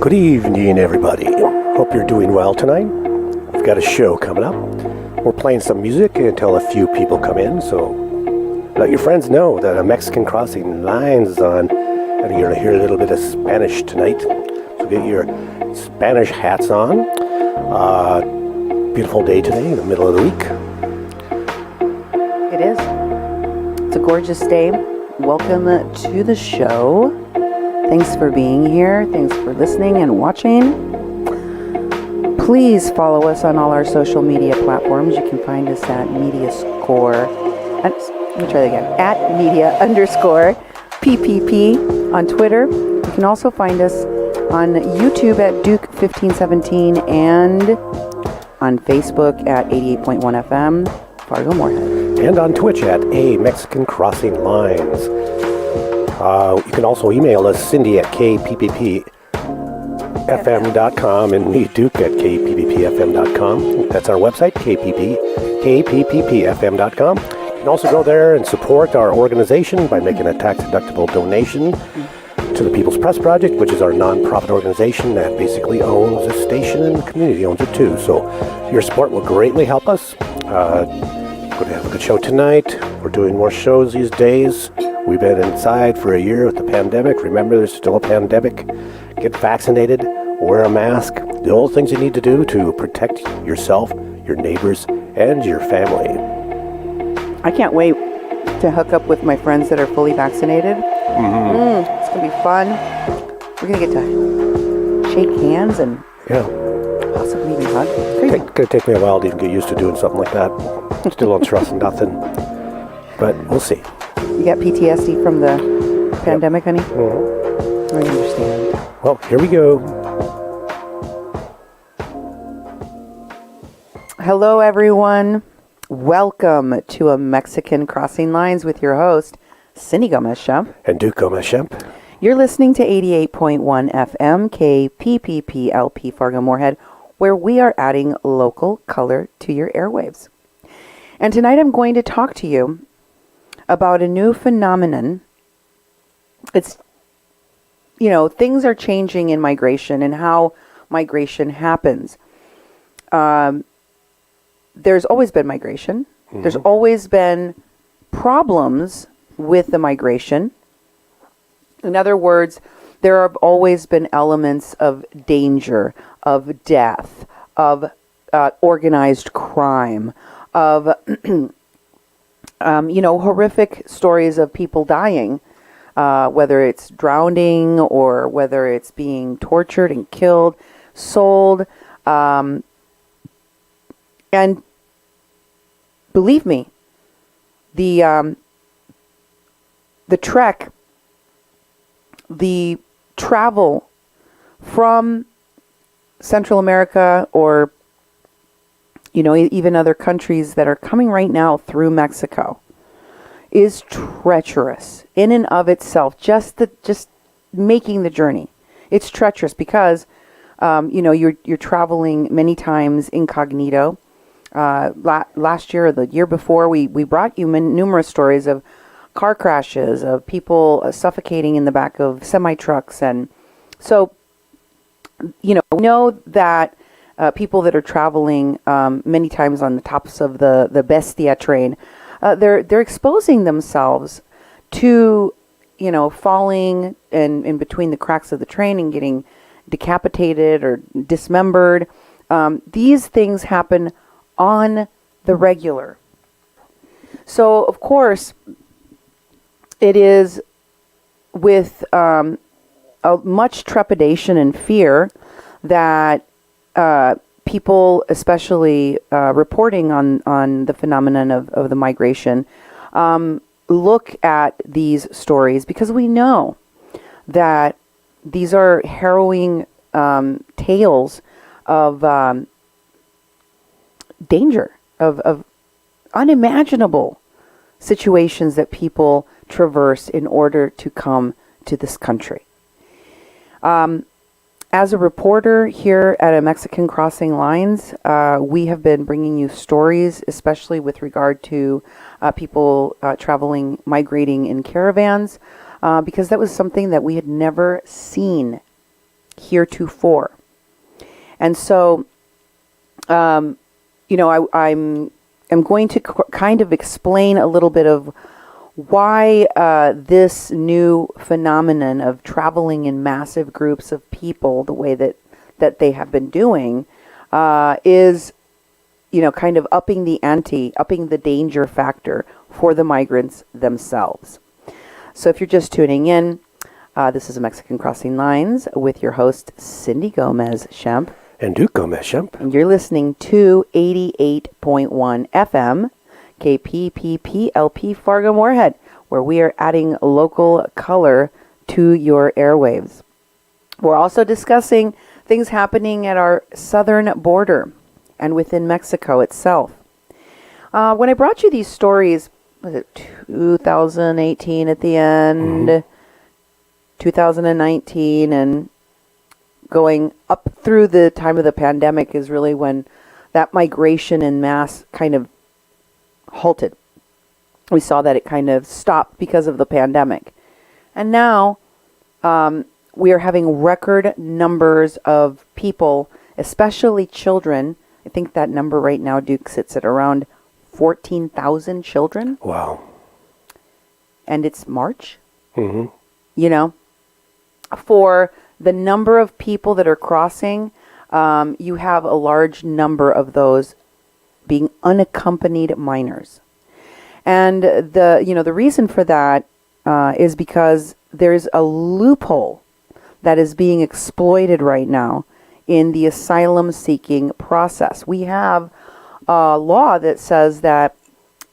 Good evening, everybody. Hope you're doing well tonight. We've got a show coming up. We're playing some music until a few people come in, so let your friends know that a Mexican Crossing Lines is on, and you're going to hear a little bit of Spanish tonight. So get your Spanish hats on. Beautiful day today, in the middle of the week. It is. It's a gorgeous day. Welcome to the show. Thanks for being here. Thanks for listening and watching. Please follow us on all our social media platforms. You can find us at MediaScore. Let me try that again. At Media_PPP on Twitter. You can also find us on YouTube at Duke1517 and on Facebook at 88.1 FM, Fargo Moorhead. And on Twitch at A Mexican Crossing Lines. You can also email us, Cindy at kppfm.com and me, Duke, at kppfm.com. That's our website, kppfm.com. You can also go there and support our organization by making a tax-deductible donation to the People's Press Project, which is our non-profit organization that basically owns a station and the community owns it too. So your support will greatly help us. Going to have a good show tonight. We're doing more shows these days. We've been inside for a year with the pandemic. Remember, there's still a pandemic. Get vaccinated, wear a mask, the old things you need to do to protect yourself, your neighbors, and your family. I can't wait to hook up with my friends that are fully vaccinated. It's going to be fun. We're going to get to shake hands and possibly even hug. It's going to take me a while to even get used to doing something like that. Still don't trust nothing. But we'll see. You got PTSD from the pandemic, honey? Mm-hmm. I understand. Well, here we go. Hello, everyone. Welcome to a Mexican Crossing Lines with your host, Cindy Gomez-Schempp. And Duke Gomez-Schempp. You're listening to 88.1 FM, KPPPLP Fargo Moorhead, where we are adding local color to your airwaves. And tonight I'm going to talk to you about a new phenomenon. It's, things are changing in migration and how migration happens. There's always been migration. Mm-hmm. There's always been problems with the migration. In other words, there have always been elements of danger, of death, of organized crime, of horrific stories of people dying, whether it's drowning or whether it's being tortured and killed, sold. And believe me, the trek, the travel from Central America or even other countries that are coming right now through Mexico is treacherous in and of itself. Just making the journey, it's treacherous because you're traveling many times incognito. Last year or the year before, we brought you numerous stories of car crashes, of people suffocating in the back of semi-trucks, and so know that. People that are traveling many times on the tops of the Bestia train, they're exposing themselves to, falling in between the cracks of the train and getting decapitated or dismembered. These things happen on the regular. So, of course, it is with much trepidation and fear that people, especially reporting on the phenomenon of the migration, look at these stories because we know that these are harrowing tales of danger, of unimaginable situations that people traverse in order to come to this country. As a reporter here at a Mexican Crossing Lines, we have been bringing you stories, especially with regard to people traveling, migrating in caravans, because that was something that we had never seen heretofore. And so, I'm going to kind of explain a little bit of why this new phenomenon of traveling in massive groups of people, the way that they have been doing, is, kind of upping the ante, upping the danger factor for the migrants themselves. So if you're just tuning in, this is Mexican Crossing Lines with your host, Cindy Gomez-Schempp. And Duke Gomez-Schempp. And you're listening to 88.1 FM, KPPPLP Fargo Moorhead, where we are adding local color to your airwaves. We're also discussing things happening at our southern border and within Mexico itself. When I brought you these stories, was it 2018 at the end, 2019, and going up through the time of the pandemic is really when that migration in mass kind of halted. We saw that it kind of stopped because of the pandemic. And now we are having record numbers of people, especially children. I think that number right now, Duke, sits at around 14,000 children. Wow. And it's March. For the number of people that are crossing, you have a large number of those being unaccompanied minors. And the reason for that is because there's a loophole that is being exploited right now in the asylum seeking process. We have a law that says that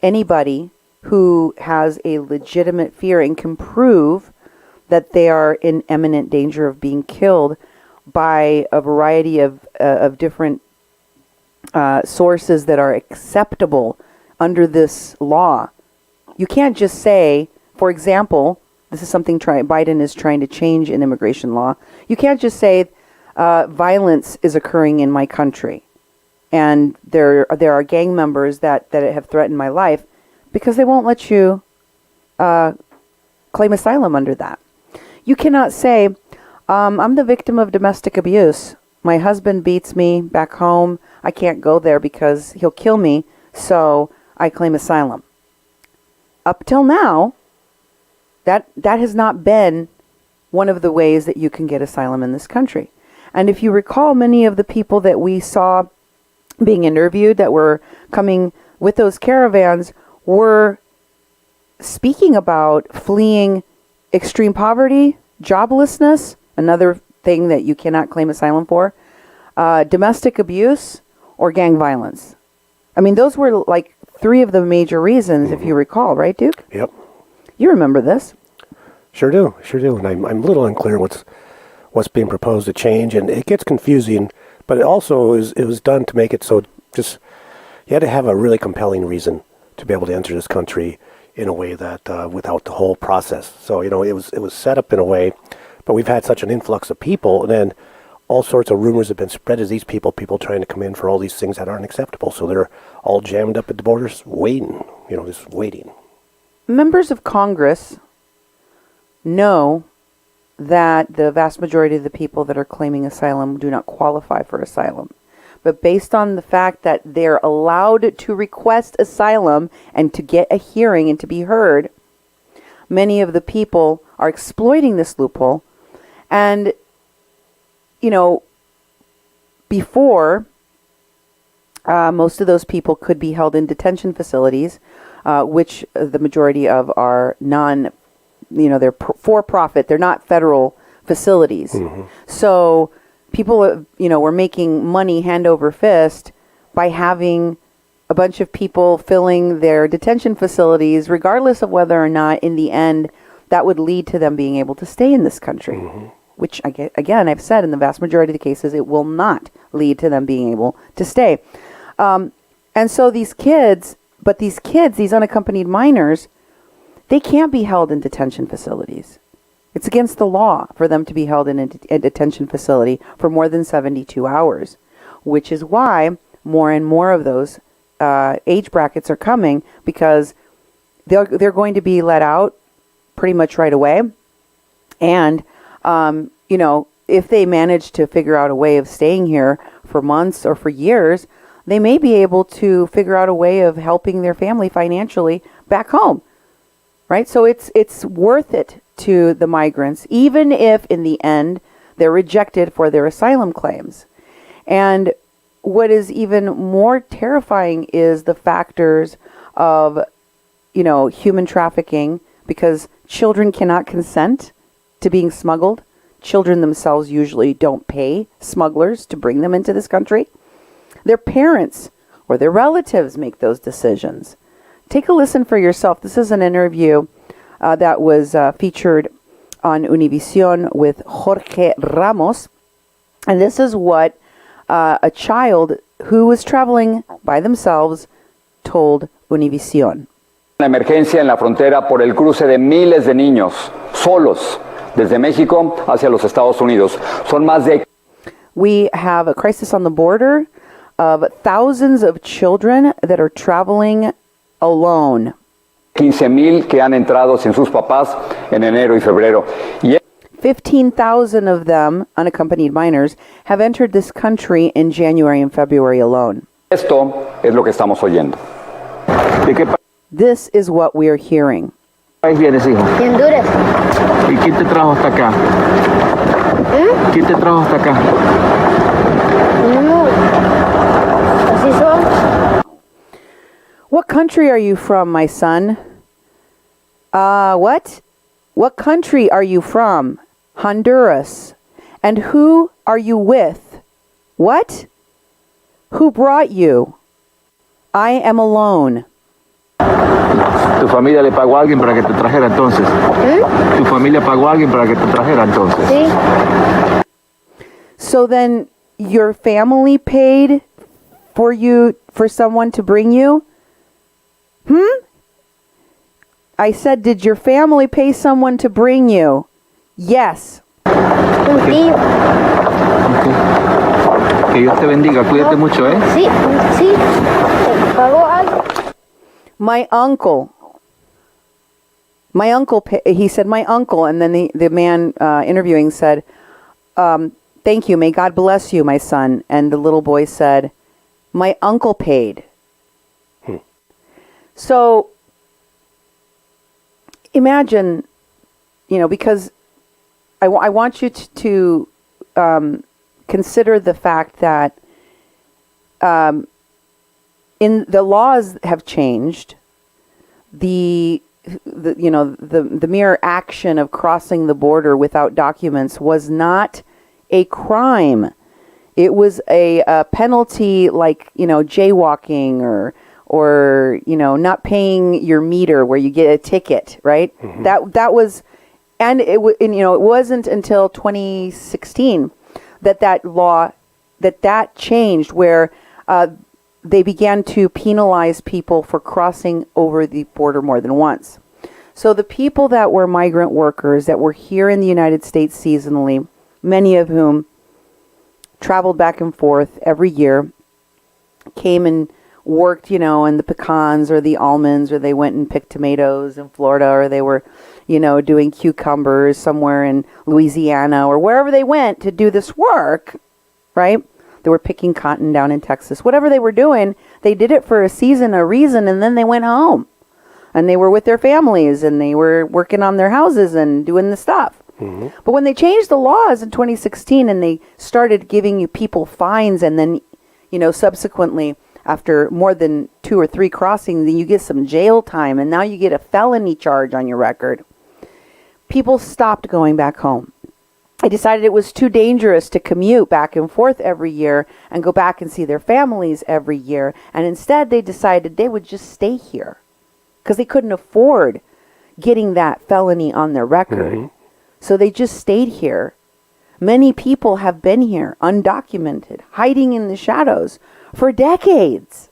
anybody who has a legitimate fear and can prove that they are in imminent danger of being killed by a variety of different sources that are acceptable under this law. You can't just say, for example, this is something Biden is trying to change in immigration law. You can't just say violence is occurring in my country and there are gang members that have threatened my life, because they won't let you claim asylum under that. You cannot say, I'm the victim of domestic abuse. My husband beats me back home. I can't go there because he'll kill me, so I claim asylum. Up till now, that has not been one of the ways that you can get asylum in this country. And if you recall, many of the people that we saw being interviewed that were coming with those caravans were speaking about fleeing extreme poverty, joblessness, another thing that you cannot claim asylum for, domestic abuse, or gang violence. I mean, those were like three of the major reasons, if you recall, right, Duke? Yep. You remember this. Sure do. And I'm a little unclear what's being proposed to change, and it gets confusing, but it also it was done to make it so just you had to have a really compelling reason to be able to enter this country in a way that without the whole process. So, it was set up in a way, but we've had such an influx of people, and then all sorts of rumors have been spread as these people trying to come in for all these things that aren't acceptable. So they're all jammed up at the borders waiting, just waiting. Members of Congress know that the vast majority of the people that are claiming asylum do not qualify for asylum. But based on the fact that they're allowed to request asylum and to get a hearing and to be heard, many of the people are exploiting this loophole. And, before, most of those people could be held in detention facilities, which the majority of are they're for-profit. They're not federal facilities. Mm-hmm. So people, were making money hand over fist by having a bunch of people filling their detention facilities, regardless of whether or not in the end that would lead to them being able to stay in this country. Mm-hmm. Which, again, I've said in the vast majority of the cases, it will not lead to them being able to stay. And so these unaccompanied minors, they can't be held in detention facilities. It's against the law for them to be held in a detention facility for more than 72 hours, which is why more and more of those age brackets are coming, because they're going to be let out pretty much right away. And, if they manage to figure out a way of staying here for months or for years, they may be able to figure out a way of helping their family financially back home, right? So it's worth it to the migrants, even if in the end they're rejected for their asylum claims. And what is even more terrifying is the factors of, human trafficking, because children cannot consent to being smuggled. Children themselves usually don't pay smugglers to bring them into this country. Their parents or their relatives make those decisions. Take a listen for yourself. This is an interview that was featured on Univision with Jorge Ramos. And this is what a child who was traveling by themselves told Univision. Una emergencia en la frontera por el cruce de miles de niños solos desde México hacia los Estados Unidos. Son más de... We have a crisis on the border of thousands of children that are traveling alone. 15,000 que han entrado sin sus papás en enero y febrero. 15,000 of them, unaccompanied minors, have entered this country in January and February alone. Esto es lo que estamos oyendo. This is what we are hearing. país vienes, hijo? De Honduras. ¿Y quién te trajo hasta acá? ¿Quién te trajo hasta acá? No. Así son. What country are you from, my son? What? What country are you from? Honduras. And who are you with? What? Who brought you? I am alone. Tu familia le pagó a alguien para que te trajera entonces. Tu familia pagó a alguien para que te trajera entonces. Sí. So then your family paid for you, for someone to bring you? I said, did your family pay someone to bring you? Yes. Un tío. Okay. Que Dios te bendiga, cuídate mucho, ¿eh? Sí, sí. ¿Pagó algo? My uncle, he said, my uncle, and then the man interviewing said, thank you, may God bless you, my son. And the little boy said, my uncle paid. So imagine, because I want you to consider the fact that in the laws have changed. The mere action of crossing the border without documents was not a crime. It was a penalty, like jaywalking or not paying your meter where you get a ticket, right? Mm-hmm. That was, and it wasn't until 2016 that law that changed, where they began to penalize people for crossing over the border more than once. So the people that were migrant workers that were here in the United States seasonally, many of whom traveled back and forth every year, came and worked, in the pecans or the almonds, or they went and picked tomatoes in Florida, or they were, doing cucumbers somewhere in Louisiana, or wherever they went to do this work, right? They were picking cotton down in Texas. Whatever they were doing, they did it for a season, a reason, and then they went home. And they were with their families, and they were working on their houses and doing the stuff. Mm-hmm. But when they changed the laws in 2016 and they started giving you people fines, and then, subsequently, after more than 2 or 3 crossings, then you get some jail time, and now you get a felony charge on your record. People stopped going back home. They decided it was too dangerous to commute back and forth every year and go back and see their families every year. And instead, they decided they would just stay here because they couldn't afford getting that felony on their record. Mm-hmm. So they just stayed here. Many people have been here, undocumented, hiding in the shadows for decades,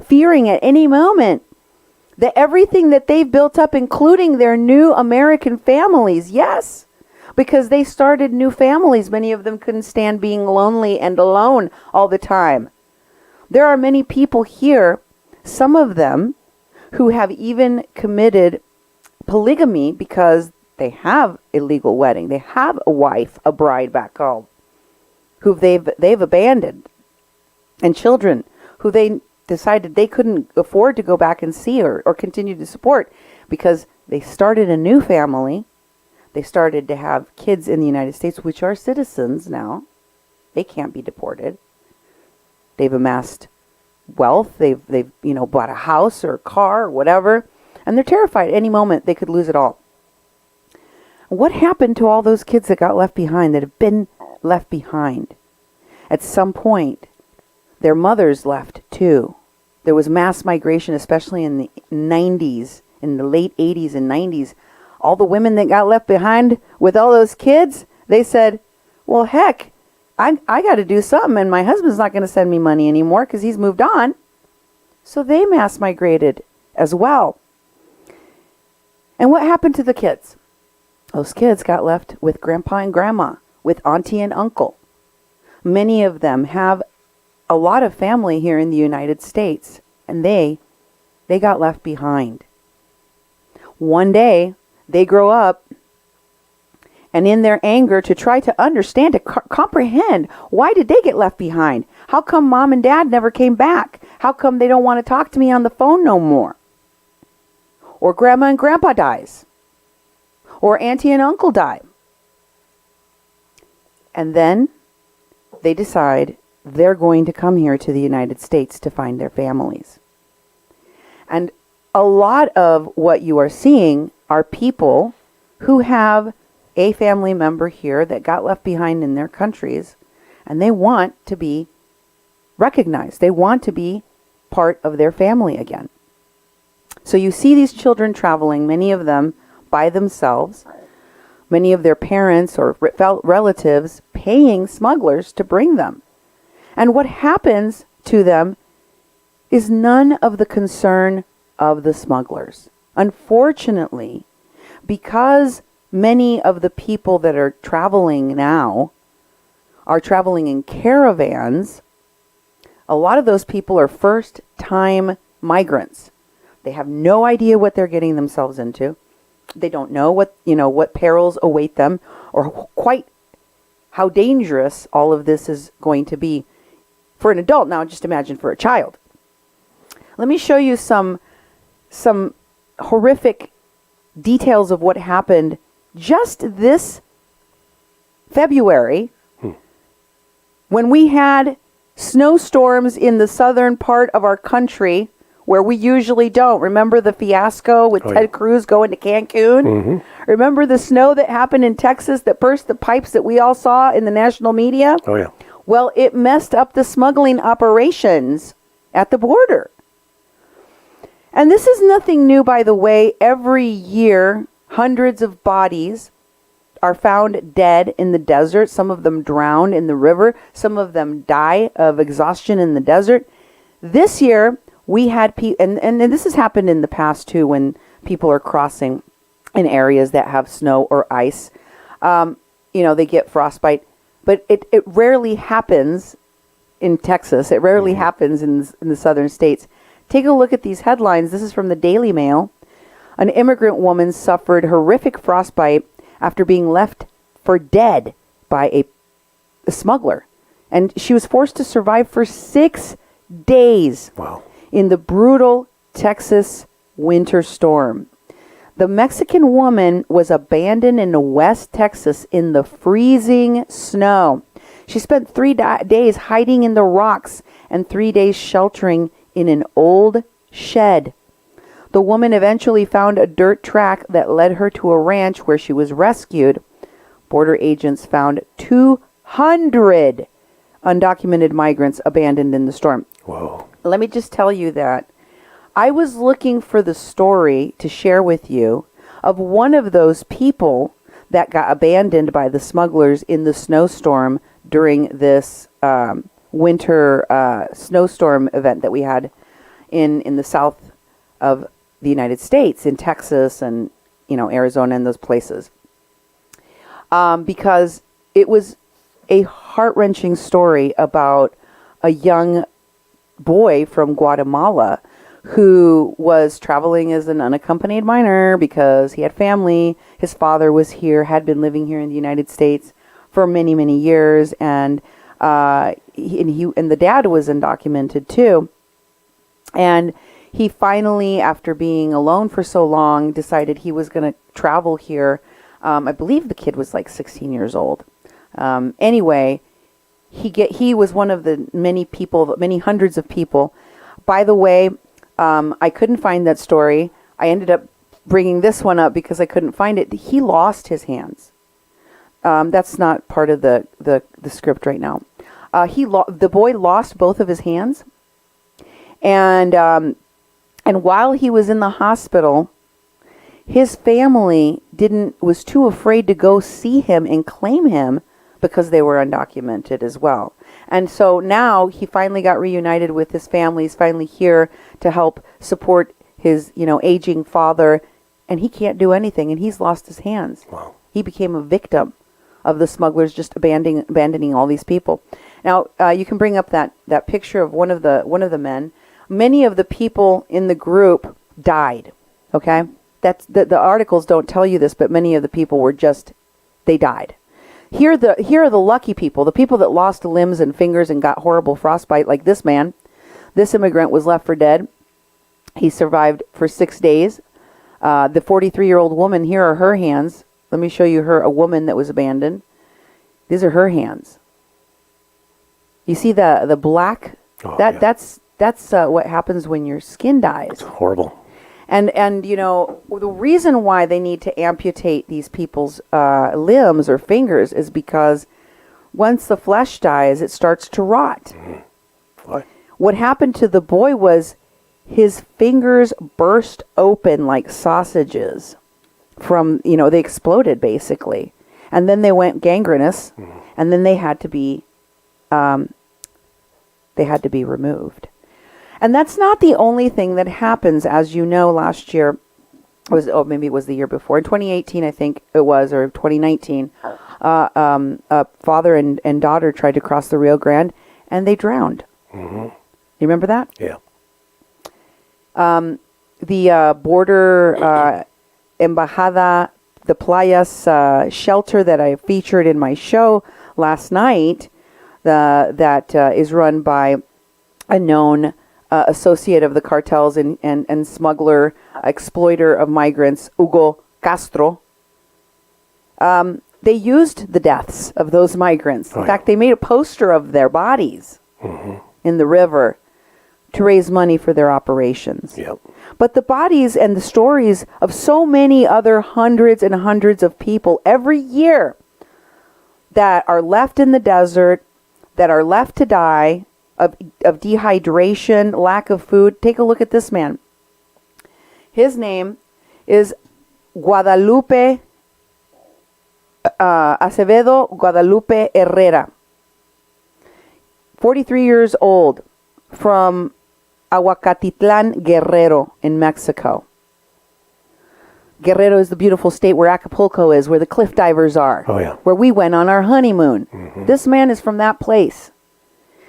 fearing at any moment that everything that they've built up, including their new American families, yes, because they started new families. Many of them couldn't stand being lonely and alone all the time. There are many people here, some of them, who have even committed polygamy because They have a legal wedding. They have a wife, a bride back home, who they've abandoned, and children who they decided they couldn't afford to go back and see or continue to support because they started a new family. They started to have kids in the United States, which are citizens now. They can't be deported. They've amassed wealth. They've bought a house or a car or whatever, and they're terrified any moment they could lose it all. What happened to all those kids that got left behind, that have been left behind? At some point, their mothers left too. There was mass migration, especially in the 90s, in the late 80s and 90s. All the women that got left behind with all those kids, they said, well, heck, I got to do something, and my husband's not going to send me money anymore because he's moved on. So they mass migrated as well. And what happened to the kids? Those kids got left with grandpa and grandma, with auntie and uncle. Many of them have a lot of family here in the United States, and they got left behind. One day, they grow up, and in their anger to try to understand, to comprehend, why did they get left behind? How come mom and dad never came back? How come they don't want to talk to me on the phone no more? Or grandma and grandpa dies. Or auntie and uncle die. And then they decide they're going to come here to the United States to find their families. And a lot of what you are seeing are people who have a family member here that got left behind in their countries, and they want to be recognized. They want to be part of their family again. So you see these children traveling, many of them by themselves, many of their parents or relatives paying smugglers to bring them. And what happens to them is none of the concern of the smugglers. Unfortunately, because many of the people that are traveling now are traveling in caravans, a lot of those people are first-time migrants. They have no idea what they're getting themselves into. They don't know what perils await them, or quite how dangerous all of this is going to be for an adult. Now, just imagine for a child. Let me show you some horrific details of what happened just this February when we had snowstorms in the southern part of our country where we usually don't. Remember the fiasco with Ted Cruz going to Cancun? Mm-hmm. Remember the snow that happened in Texas that burst the pipes that we all saw in the national media? Oh, yeah. Well, it messed up the smuggling operations at the border. And this is nothing new, by the way. Every year, hundreds of bodies are found dead in the desert. Some of them drown in the river. Some of them die of exhaustion in the desert. This year, we had and this has happened in the past too, when people are crossing in areas that have snow or ice. They get frostbite, but it rarely happens in Texas. It rarely happens in the southern states. Take a look at these headlines. This is from the Daily Mail. An immigrant woman suffered horrific frostbite after being left for dead by a smuggler, and she was forced to survive for 6 days. Wow. In the brutal Texas winter storm. The Mexican woman was abandoned in West Texas in the freezing snow. She spent 3 days hiding in the rocks and 3 days sheltering in an old shed. The woman eventually found a dirt track that led her to a ranch where she was rescued. Border agents found 200 undocumented migrants abandoned in the storm. Whoa. Let me just tell you that I was looking for the story to share with you of one of those people that got abandoned by the smugglers in the snowstorm during this winter snowstorm event that we had in the south of the United States, in Texas and Arizona and those places. Because it was a heart-wrenching story about a young boy from Guatemala who was traveling as an unaccompanied minor because he had family. His father was here, had been living here in the United States for many, many years, and the dad was undocumented too. And he finally, after being alone for so long, decided he was going to travel here. I believe the kid was like 16 years old. Anyway, he was one of the many hundreds of people. By the way, I couldn't find that story. I ended up bringing this one up because I couldn't find it. He lost his hands. That's not part of the script right now. The boy lost both of his hands, and while he was in the hospital, his family was too afraid to go see him and claim him because they were undocumented as well. And so now he finally got reunited with his family. He's finally here to help support his, aging father, and he can't do anything, and he's lost his hands. Wow. He became a victim of the smugglers just abandoning all these people. Now, you can bring up that picture of one of the men. Many of the people in the group died. Okay? That's the articles don't tell you this, but many of the people they died. Here are the lucky people, the people that lost limbs and fingers and got horrible frostbite, like this man. This immigrant was left for dead. He survived for 6 days. The 43-year-old woman, here are her hands. Let me show you a woman that was abandoned. These are her hands. You see the black? Oh, yeah. That's what happens when your skin dies. It's horrible. And the reason why they need to amputate these people's limbs or fingers is because once the flesh dies, it starts to rot. Mm-hmm. Why? What happened to the boy was his fingers burst open like sausages from, they exploded basically. And then they went gangrenous, and then they had to be removed. And that's not the only thing that happens. As you know, last year, maybe it was the year before, in 2018, I think it was, or 2019, a father and daughter tried to cross the Rio Grande, and they drowned. Mm-hmm. You remember that? Yeah. The border Embajada de Playas shelter that I featured in my show last night, that is run by a known associate of the cartels and smuggler, exploiter of migrants, Hugo Castro. They used the deaths of those migrants. In fact, they made a poster of their bodies in the river to raise money for their operations. Yep. But the bodies and the stories of so many other hundreds and hundreds of people every year that are left in the desert, that are left to die of dehydration, lack of food. Take a look at this man. His name is Guadalupe Acevedo Guadalupe Herrera. 43 years old, from Aguacatitlan, Guerrero in Mexico. Guerrero is the beautiful state where Acapulco is, where the cliff divers are. Oh, yeah. Where we went on our honeymoon. Mm-hmm. This man is from that place.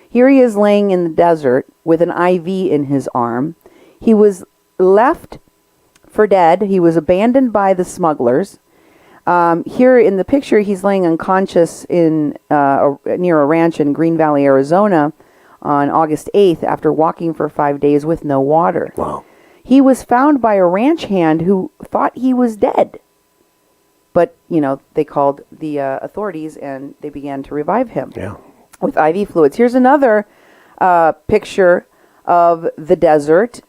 Here he is laying in the desert with an IV in his arm. He was left for dead. He was abandoned by the smugglers. Here in the picture, he's laying unconscious near a ranch in Green Valley, Arizona, on August 8th after walking for 5 days with no water. Wow. He was found by a ranch hand who thought he was dead. But, they called the authorities and they began to revive him with IV fluids. Here's another picture of the desert.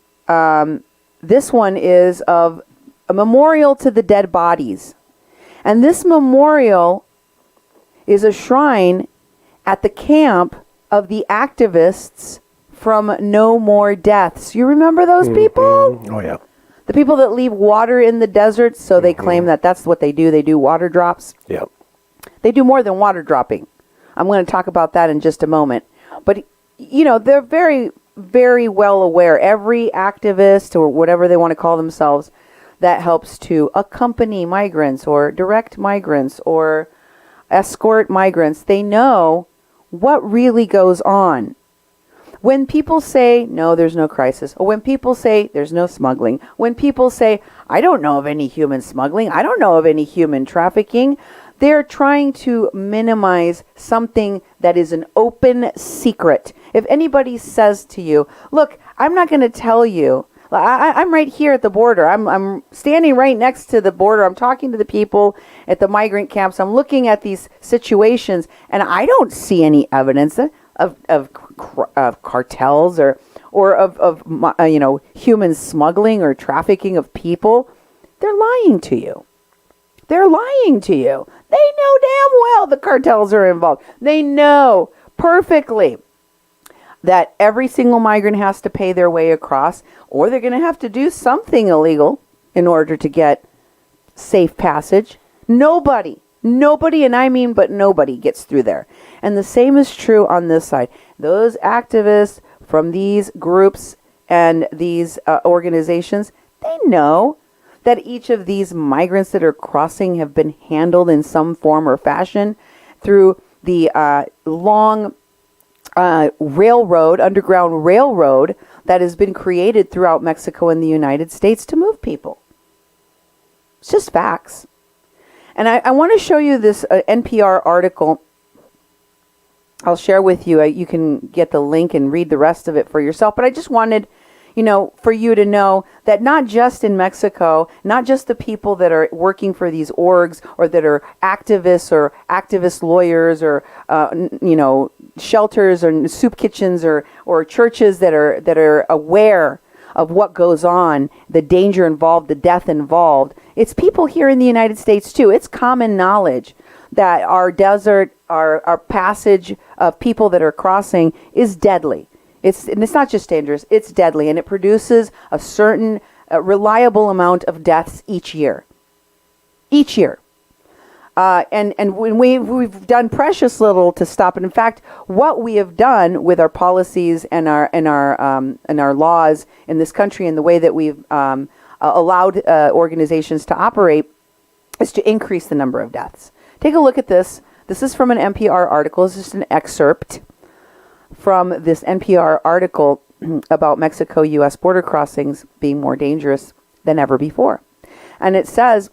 This one is of a memorial to the dead bodies. And this memorial is a shrine at the camp of the activists from No More Deaths. You remember those people? Oh, yeah. The people that leave water in the desert, so they claim that that's what they do. They do water drops. Yep. They do more than water dropping. I'm going to talk about that in just a moment. But, they're very, very well aware. Every activist, or whatever they want to call themselves, that helps to accompany migrants or direct migrants or escort migrants, they know what really goes on. When people say, no, there's no crisis, or when people say there's no smuggling, when people say, I don't know of any human smuggling, I don't know of any human trafficking, they're trying to minimize something that is an open secret. If anybody says to you, look, I'm not going to tell you, I'm right here at the border. I'm standing right next to the border. I'm talking to the people at the migrant camps. I'm looking at these situations, and I don't see any evidence of cartels or of human smuggling or trafficking of people. They're lying to you. They're lying to you. They know damn well the cartels are involved. They know perfectly that every single migrant has to pay their way across, or they're going to have to do something illegal in order to get safe passage. Nobody, and I mean but nobody, gets through there. And the same is true on this side. Those activists from these groups and these organizations, they know that each of these migrants that are crossing have been handled in some form or fashion through the long underground railroad that has been created throughout Mexico and the United States to move people. It's just facts. And I want to show you this NPR article. I'll share with you. You can get the link and read the rest of it for yourself. But I just wanted, for you to know that not just in Mexico, not just the people that are working for these orgs or that are activists or activist lawyers or, shelters or soup kitchens or churches that are aware of what goes on, the danger involved, the death involved. It's people here in the United States too. It's common knowledge that our desert, our passage of people that are crossing is deadly. It's not just dangerous, it's deadly, and it produces a certain reliable amount of deaths each year. And when we've done precious little to stop it. In fact, what we have done with our policies and our laws in this country and the way that we've allowed organizations to operate is to increase the number of deaths. Take a look at this. This is from an NPR article. This is just an excerpt from this NPR article about Mexico-U.S. border crossings being more dangerous than ever before. And it says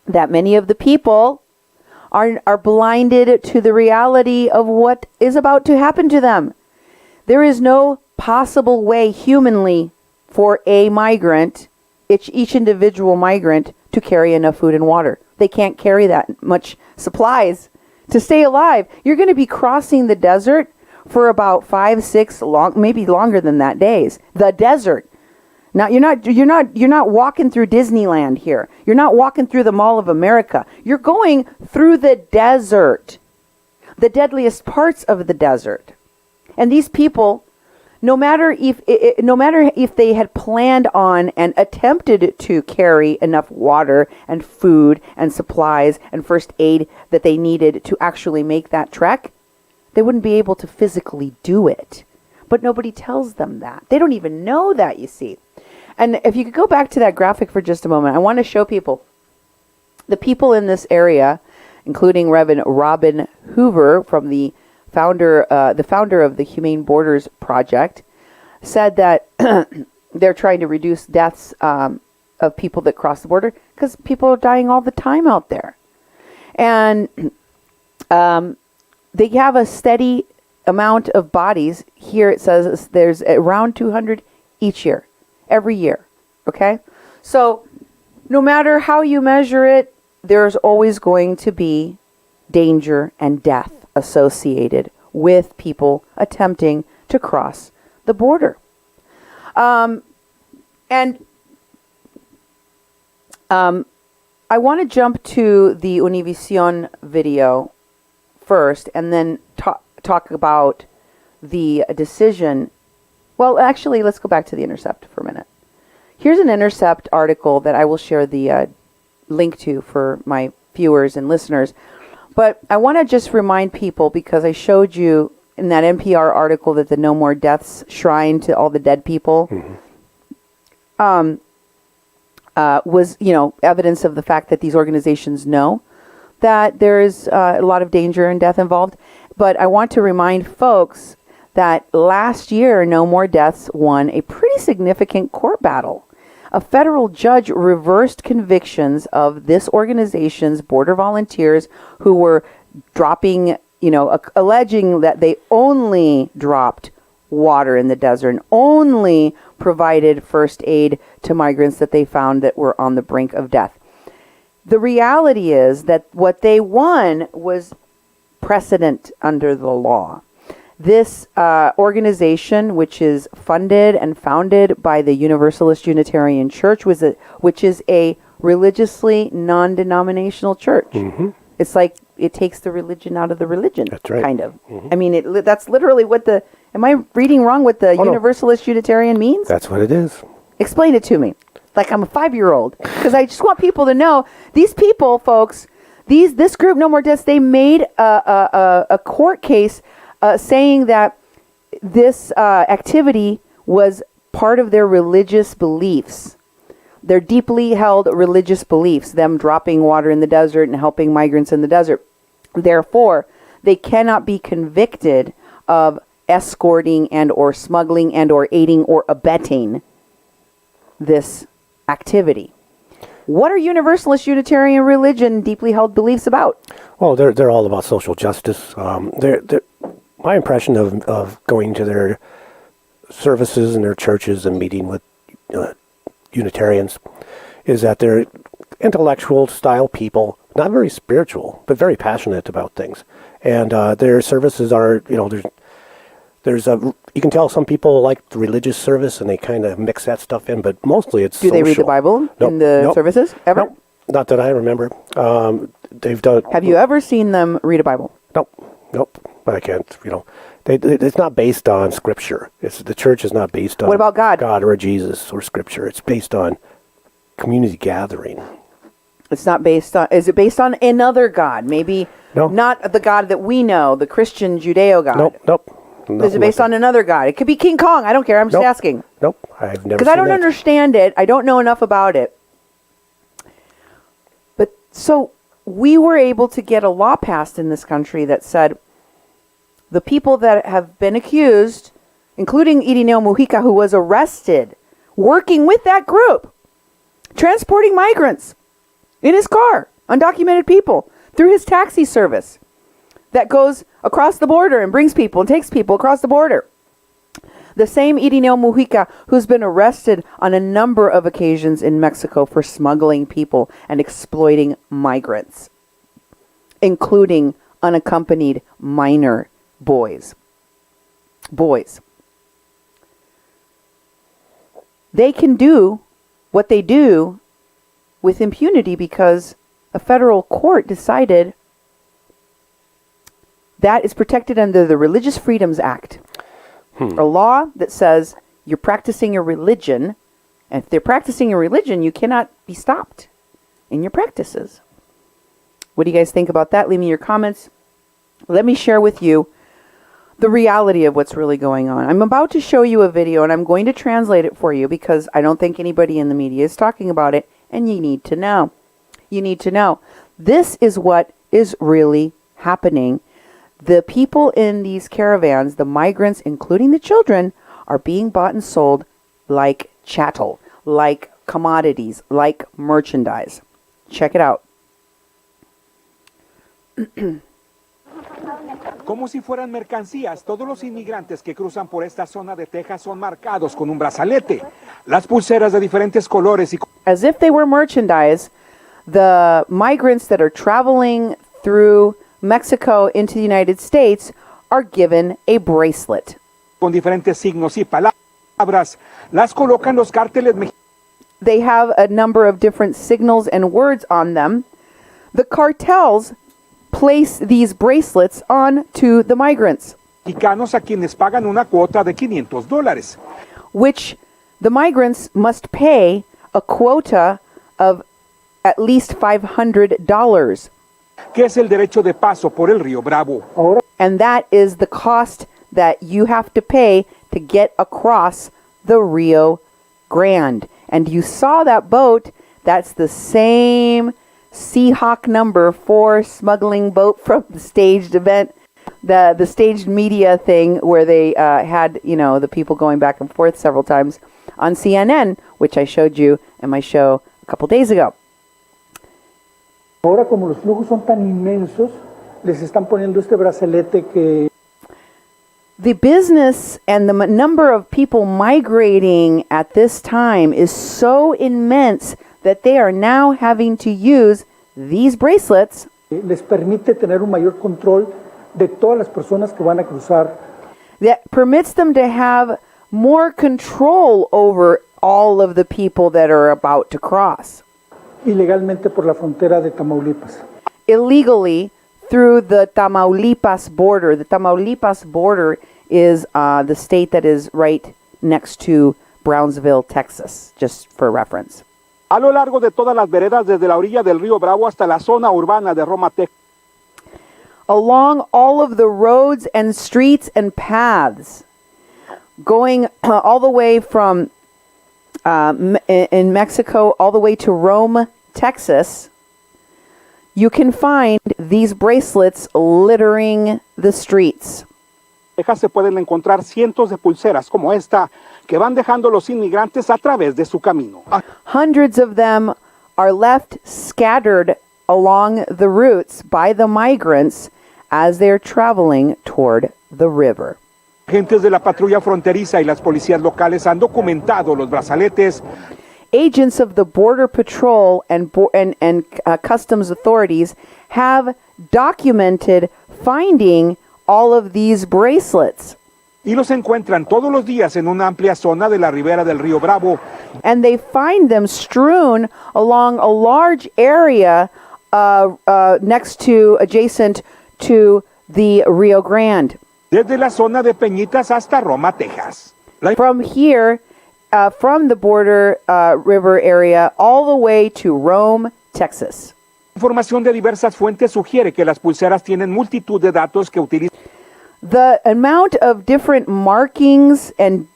that many of the people are blinded to the reality of what is about to happen to them. There is no possible way humanly for a migrant, each individual migrant, to carry enough food and water. They can't carry that much supplies to stay alive. You're going to be crossing the desert for about 5, 6, maybe longer than that days. The desert. Now you're not walking through Disneyland here. You're not walking through the Mall of America. You're going through the desert, the deadliest parts of the desert. And these people, no matter if they had planned on and attempted to carry enough water and food and supplies and first aid that they needed to actually make that trek, they wouldn't be able to physically do it. But nobody tells them that. They don't even know that, you see. And if you could go back to that graphic for just a moment, I want to show people the people in this area, including Reverend Robin Hoover, from the founder of the Humane Borders Project, said that they're trying to reduce deaths of people that cross the border because people are dying all the time out there. And they have a steady amount of bodies. Here it says there's around 200 each year, every year. Okay? So no matter how you measure it, there's always going to be danger and death associated with people attempting to cross the border. I want to jump to the Univision video first and then talk about the decision. Well, actually, let's go back to the Intercept for a minute. Here's an Intercept article that I will share the link to for my viewers and listeners. But I want to just remind people, because I showed you in that NPR article that the No More Deaths shrine to all the dead people was, evidence of the fact that these organizations know that there is a lot of danger and death involved. But I want to remind folks that last year, No More Deaths won a pretty significant court battle. A federal judge reversed convictions of this organization's border volunteers who were dropping, alleging that they only dropped water in the desert and only provided first aid to migrants that they found that were on the brink of death. The reality is that what they won was precedent under the law. This organization, which is funded and founded by the Universalist Unitarian Church, which is a religiously non-denominational church. Mm-hmm. It's like it takes the religion out of the religion. That's right. Kind of. Mm-hmm. I mean, that's literally what the... Am I reading wrong what the Universalist Unitarian means? That's what it is. Explain it to me. Like I'm a 5-year-old. Because I just want people to know, these people, folks, this group, No More Deaths, they made a court case saying that this activity was part of their religious beliefs. Their deeply held religious beliefs, them dropping water in the desert and helping migrants in the desert. Therefore, they cannot be convicted of escorting and or smuggling and or aiding or abetting this activity. What are Universalist Unitarian religion deeply held beliefs about? Well, they're all about social justice. My impression of going to their services and their churches and meeting with Unitarians is that they're intellectual style people, not very spiritual, but very passionate about things. And their services are, you can tell some people like the religious service and they kind of mix that stuff in, but mostly it's social. Do they read the Bible in the services ever? Nope. Not that I remember. They've done. Have you ever seen them read a Bible? Nope. But I can't, it's not based on scripture. The church is not based on... What about God? God or Jesus or scripture. It's based on community gathering. It's not based on... Is it based on another God? Maybe not the God that we know, the Christian Judeo God. Nope. Is it based on another God? It could be King Kong. I don't care. I'm just asking. Nope. I've never seen because I don't understand it. I don't know enough about it. But so we were able to get a law passed in this country that said the people that have been accused, including Irineo Mujica, who was arrested working with that group, transporting migrants in his car, undocumented people, through his taxi service that goes across the border and brings people and takes people across the border. The same Irineo Mujica who's been arrested on a number of occasions in Mexico for smuggling people and exploiting migrants, including unaccompanied minor boys. They can do what they do with impunity because a federal court decided that is protected under the Religious Freedoms Act, a law that says you're practicing your religion, and if they're practicing your religion, you cannot be stopped in your practices. What do you guys think about that? Leave me your comments. Let me share with you the reality of what's really going on. I'm about to show you a video, and I'm going to translate it for you because I don't think anybody in the media is talking about it, and you need to know. You need to know. This is what is really happening. The people in these caravans, the migrants, including the children, are being bought and sold like chattel, like commodities, like merchandise. Check it out. Como si fueran mercancías, todos los inmigrantes que cruzan por esta zona de Texas son marcados con un brazalete. Las pulseras de diferentes colores y... As if they were merchandise, the migrants that are traveling through Mexico into the United States are given a bracelet. Con diferentes signos y palabras, las colocan los cárteles mexicanos. They have a number of different signals and words on them. The cartels place these bracelets on to the migrants, Mexicanos a quienes pagan una cuota de $500. which the migrants must pay a quota of at least $500. Que es el derecho de paso por el río Bravo. And that is the cost that you have to pay to get across the Rio Grande. And you saw that boat. That's the same Seahawk number 4 smuggling boat from the staged event the staged media thing where they had, the people going back and forth several times on CNN, which I showed you in my show a couple days ago. Ahora, como los flujos son tan inmensos, les están poniendo este brazalete que... The business and the number of people migrating at this time is so immense that they are now having to use these bracelets. Les permite tener un mayor control de todas las personas que van a cruzar. That permits them to have more control over all of the people that are about to cross. Ilegalmente por la frontera de Tamaulipas. Illegally through the Tamaulipas border. The Tamaulipas border is the state that is right next to Brownsville, Texas, just for reference. A lo largo de todas las veredas desde la orilla del río Bravo hasta la zona urbana de Roma, Texas. Along all of the roads and streets and paths, going all the way from in Mexico all the way to Rome, Texas, you can find these bracelets littering the streets. Se pueden encontrar cientos de pulseras como esta que van dejando los inmigrantes a través de su camino. Hundreds of them are left scattered along the routes by the migrants as they're traveling toward the river. Agentes de la patrulla fronteriza y las policías locales han documentado los brazaletes. Agents of the Border Patrol and Customs authorities have documented finding all of these bracelets. Y los encuentran todos los días en una amplia zona de la ribera del río Bravo. And they find them strewn along a large area adjacent to the Rio Grande. Desde la zona de Peñitas hasta Roma, Texas. From here, from the border river area, all the way to Rome, Texas. Información de diversas fuentes sugiere que las pulseras tienen multitud de datos que utilizan. The amount of different markings and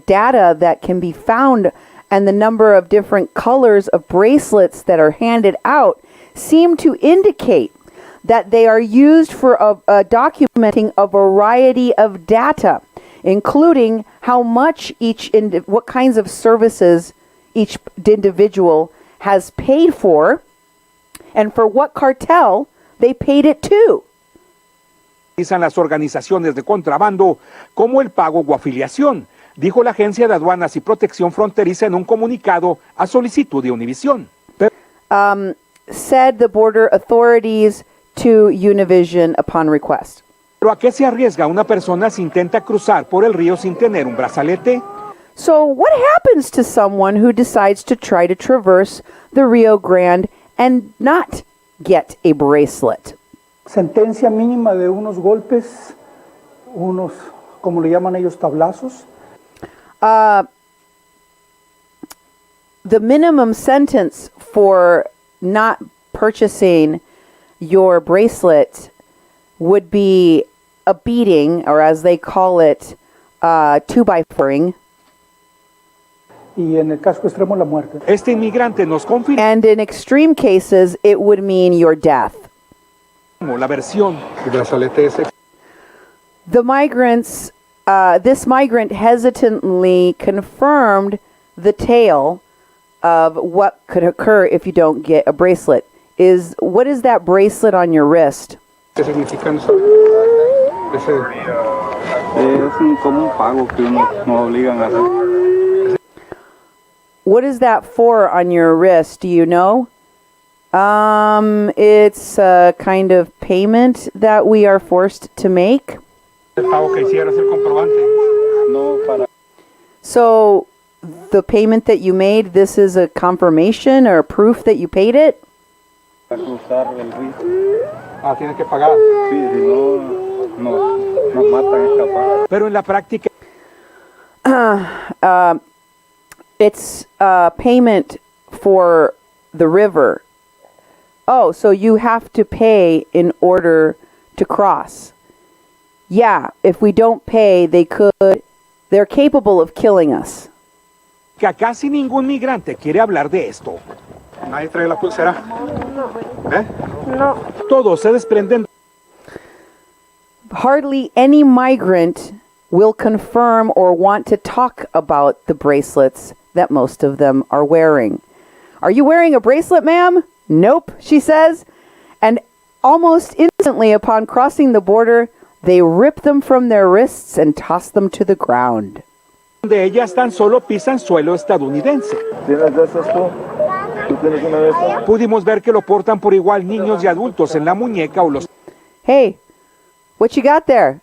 data that can be found and the number of different colors of bracelets that are handed out seem to indicate that they are used for documenting a variety of data, including how much what kinds of services each individual has paid for, and for what cartel they paid it to. Utilizan las organizaciones de contrabando como el pago o afiliación, dijo la Agencia de Aduanas y Protección Fronteriza en un comunicado a solicitud de Univision. Said the border authorities to Univision upon request. ¿Pero a qué se arriesga una persona si intenta cruzar por el río sin tener un brazalete? So what happens to someone who decides to try to traverse the Rio Grande and not get a bracelet? Sentencia mínima de unos golpes, unos, como le llaman ellos, tablazos. The minimum sentence for not purchasing your bracelet would be a beating, or as they call it, 2x4ing. Y en el caso extremo, la muerte. Este inmigrante nos confirmó. And in extreme cases, it would mean your death. La versión del brazalete es. The migrants, this migrant hesitantly confirmed the tale of what could occur if you don't get a bracelet. What is that bracelet on your wrist? ¿Qué significan eso? Es como un pago que nos obligan a hacer. What is that for on your wrist? Do you know? It's a kind of payment that we are forced to make. El pago que hicieras el comprobante. No, para. So the payment that you made, this is a confirmation or proof that you paid it? Para cruzar el río. Tienes que pagar. Sí, si no, nos matan escapar. Pero en la práctica. It's payment for the river. Oh, so you have to pay in order to cross. Yeah, if we don't pay, they're capable of killing us. Que casi ningún migrante quiere hablar de esto. Nadie trae la pulsera. No. Todos se desprenden. hardly any migrant will confirm or want to talk about the bracelets that most of them are wearing. Are you wearing a bracelet, ma'am? Nope, she says. And almost instantly upon crossing the border, they rip them from their wrists and toss them to the ground. De ellas tan solo pisan suelo estadounidense. ¿Tienes de esas tú? ¿Tú tienes una de esas? Pudimos ver que lo portan por igual niños y adultos en la muñeca o los... Hey, what you got there?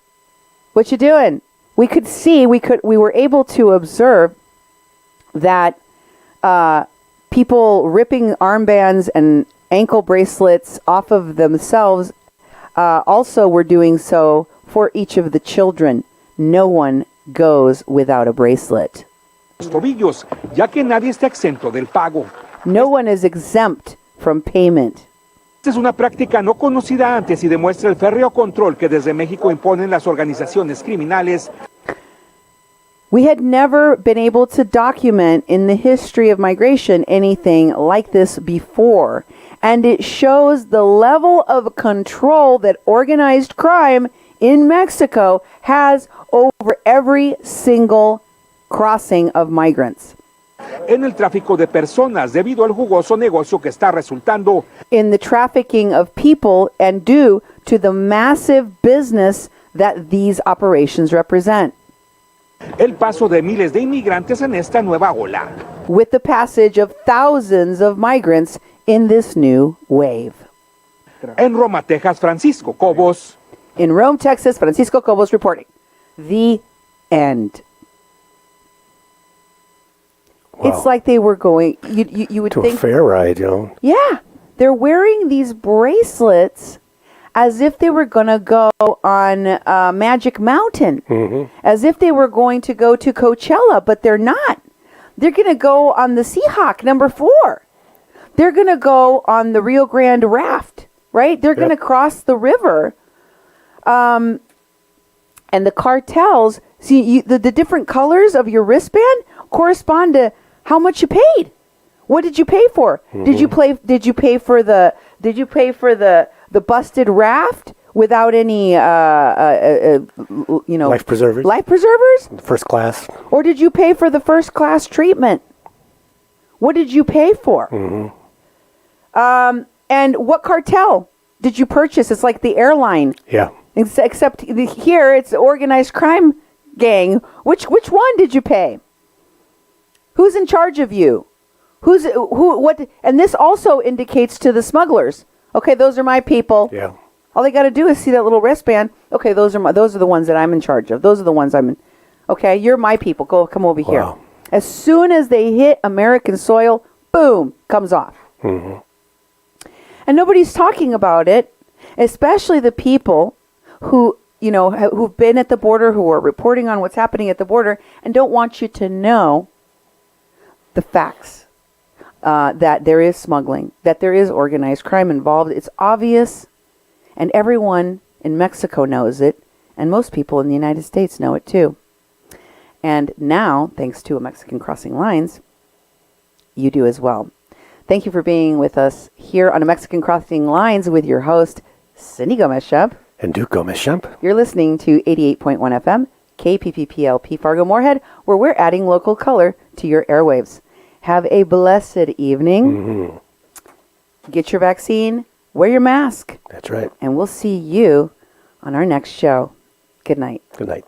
What you doing? We could see, we were able to observe that people ripping armbands and ankle bracelets off of themselves also were doing so for each of the children. No one goes without a bracelet. tobillos, ya que nadie está exento del pago. No one is exempt from payment. Esta es una práctica no conocida antes y demuestra el férreo control que desde México imponen las organizaciones criminales. We had never been able to document in the history of migration anything like this before. And it shows the level of control that organized crime in Mexico has over every single crossing of migrants. En el tráfico de personas debido al jugoso negocio que está resultando. In the trafficking of people and due to the massive business that these operations represent. El paso de miles de inmigrantes en esta nueva ola. With the passage of thousands of migrants in this new wave. En Roma, Texas, Francisco Cobos. In Rome, Texas, Francisco Cobos reporting. The end. Wow. It's like they were going, you would To think. a fair ride, you know. Yeah. They're wearing these bracelets as if they were going to go on Magic Mountain. As if they were going to go to Coachella, but they're not. They're going to go on the Seahawk #4. They're going to go on the Rio Grande raft, right? They're going to cross the river. And the cartels, see, the different colors of your wristband correspond to how much you paid. What did you pay for? Did you pay for the busted raft without any Life preservers. Life preservers? First class. Or did you pay for the first class treatment? What did you pay for? And what cartel did you purchase? It's like the airline. Yeah. Except here it's the organized crime gang. Which one did you pay? Who's in charge of you? What? And this also indicates to the smugglers. Okay, those are my people. Yeah. All they got to do is see that little wristband. Okay, those are the ones that I'm in charge of. Those are the ones I'm in. Okay, you're my people. Come over here. Wow. As soon as they hit American soil, boom, comes off. And nobody's talking about it, especially the people who, who've been at the border, who are reporting on what's happening at the border, and don't want you to know the facts. That there is smuggling, that there is organized crime involved. It's obvious, and everyone in Mexico knows it, and most people in the United States know it too. And now, thanks to Mexican Crossing Lines, you do as well. Thank you for being with us here on A Mexican Crossing Lines with your host, Cindy Gomez-Schempp. And Duke Gomez-Schempp. You're listening to 88.1 FM, KPPPLP Fargo-Moorhead, where we're adding local color to your airwaves. Have a blessed evening. Get your vaccine. Wear your mask. That's right. And we'll see you on our next show. Good night. Good night.